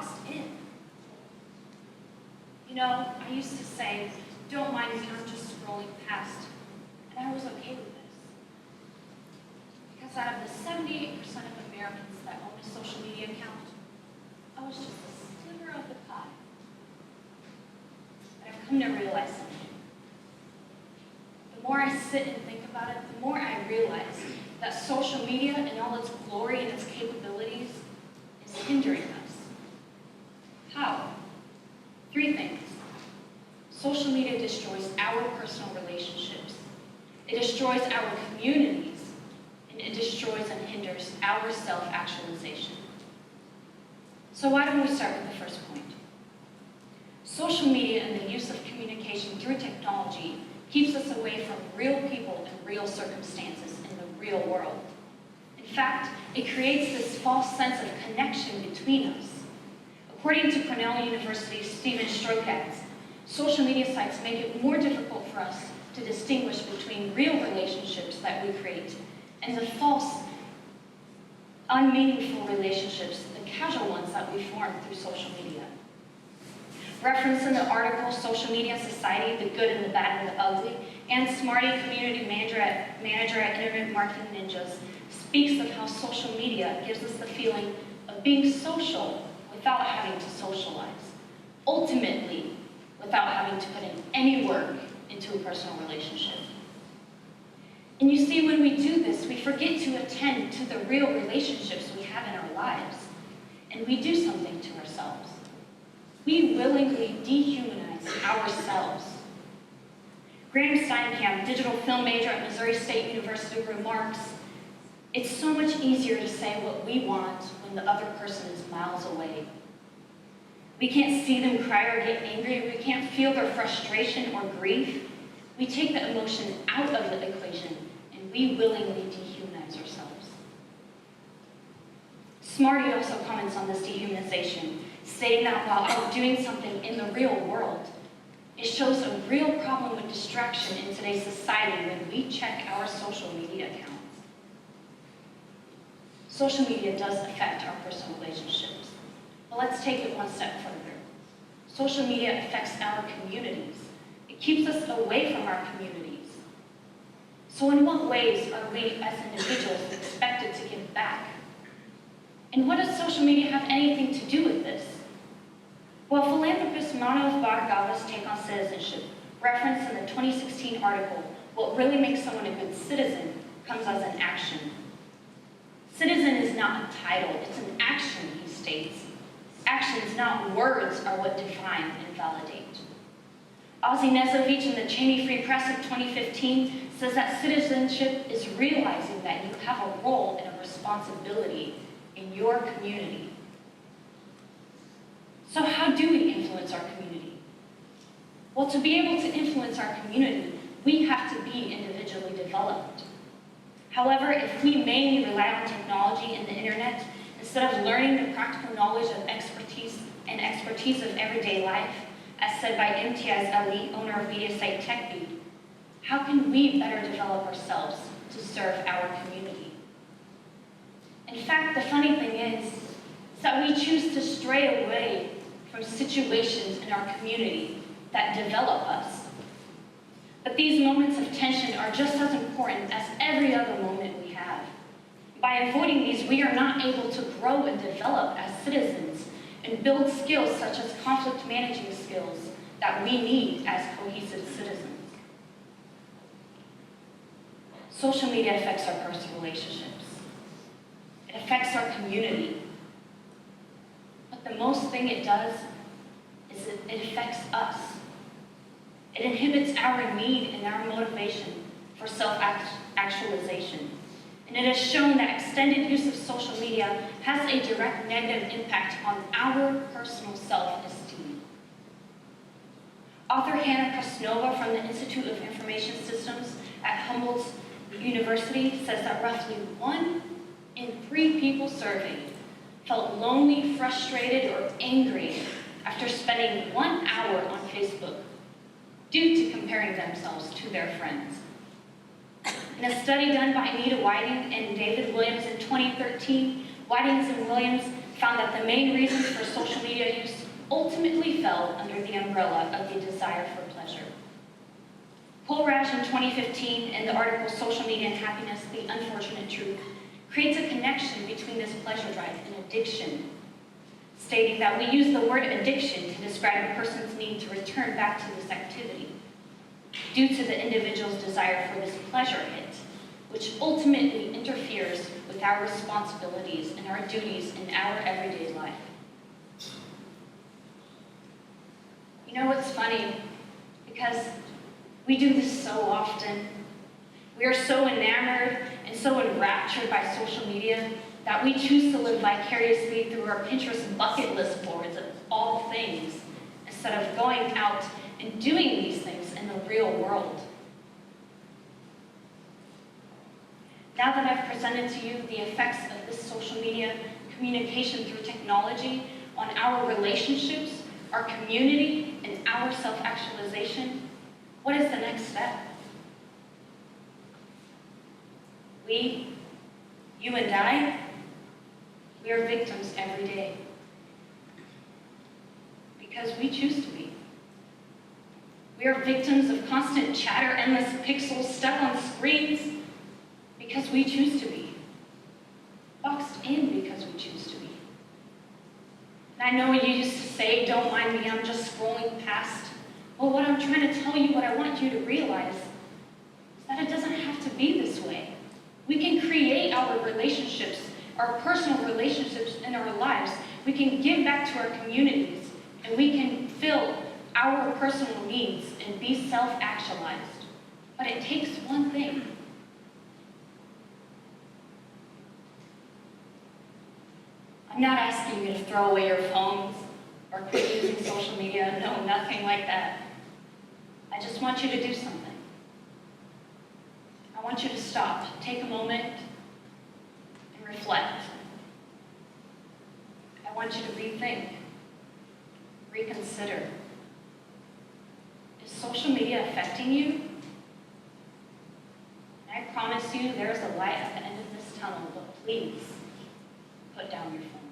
boxed in. You know, I used to say, don't mind me, I'm just scrolling past. And I was okay with this. Because out of the 78% of Americans that own a social media account, I was just a sliver of the pie. But I've come to realize something. The more I sit and think about it, the more I realize that social media in all its glory and its capabilities is hindering us. How? 3 things. Social media destroys our personal relationships. It destroys our communities, and it destroys and hinders our self-actualization. So why don't we start with the first point? Social media and the use of communication through technology keeps us away from real people and real circumstances in the real world. In fact, it creates this false sense of connection between us. According to Cornell University's Stephen Strokatz, social media sites make it more difficult for us to distinguish between real relationships that we create and the false, unmeaningful relationships, the casual ones that we form through social media. Referenced in the article, Social Media Society, the Good and the Bad and the Ugly, and Smarty, Community Manager at Internet Marketing Ninjas, speaks of how social media gives us the feeling of being social without having to socialize. Ultimately, without having to put in any work into a personal relationship. And you see, when we do this, we forget to attend to the real relationships we have in our lives, and we do something to ourselves. We willingly dehumanize ourselves. Graham Steinkamp, digital film major at Missouri State University, remarks, "It's so much easier to say what we want when the other person is miles away. We can't see them cry or get angry. We can't feel their frustration or grief. We take the emotion out of the equation, and we willingly dehumanize ourselves." Smarty also comments on this dehumanization, stating that while out doing something in the real world, it shows a real problem with distraction in today's society when we check our social media accounts. Social media does affect our personal relationships. But let's take it one step further. Social media affects our communities. It keeps us away from our communities. So in what ways are we as individuals expected to give back? And what does social media have anything to do with this? Well, philanthropist Mano Vargava's take on citizenship, referenced in the 2016 article, "What Really Makes Someone a Good Citizen," comes as an action. Citizen is not a title, it's an action, he states. Actions, not words, are what define and validate. Ozzie Nezovich in the Cheney Free Press of 2015 says that citizenship is realizing that you have a role and a responsibility in your community. So how do we influence our community? Well, to be able to influence our community, we have to be individually developed. However, if we mainly rely on technology and the internet, instead of learning the practical knowledge of expertise of everyday life, as said by Imtiaz Ali, owner of media site TechBeat, how can we better develop ourselves to serve our community? In fact, the funny thing is that we choose to stray away from situations in our community that develop us. But these moments of tension are just as important as every other moment we have. By avoiding these, we are not able to grow and develop as citizens and build skills such as conflict managing skills that we need as cohesive citizens. Social media affects our personal relationships. It affects our community. But the most thing it does is it affects us. It inhibits our need and our motivation for self-actualization. And it has shown that extended use of social media has a direct negative impact on our personal self-esteem. Author Hannah Krasnova from the Institute of Information Systems at Humboldt University says that roughly 1 in 3 people surveyed felt lonely, frustrated, or angry after spending 1 hour on Facebook due to comparing themselves to their friends. In a study done by Anita Whiting and David Williams in 2013, Whitings and Williams found that the main reasons for social media use ultimately fell under the umbrella of the desire for pleasure. Kohlrasch in 2015, in the article Social Media and Happiness, The Unfortunate Truth, creates a connection between this pleasure drive and addiction, stating that we use the word addiction to describe a person's need to return back to this activity due to the individual's desire for this pleasure hit, which ultimately interferes with our responsibilities and our duties in our everyday life. You know what's funny? Because we do this so often. We are so enamored and so enraptured by social media that we choose to live vicariously through our Pinterest bucket list boards of all things, instead of going out and doing these things in the real world. Now that I've presented to you the effects of this social media communication through technology on our relationships, our community, and our self-actualization, what is the next step? We, you and I, we are victims every day. Because we choose to be. We are victims of constant chatter, endless pixels stuck on screens, because we choose to be. Boxed in because we choose to be. And I know you used to say, don't mind me, I'm just scrolling past. Well, what I'm trying to tell you, what I want you to realize, is that it doesn't have to be this way. We can create our relationships, our personal relationships in our lives. We can give back to our communities, and we can fill our personal needs and be self-actualized. But it takes one thing. I'm not asking you to throw away your phones or quit using social media. No, nothing like that. I just want you to do something. I want you to stop, take a moment, and reflect. I want you to rethink, reconsider. Is social media affecting you? And I promise you there's a light at the end of this tunnel, but please, put down your phone.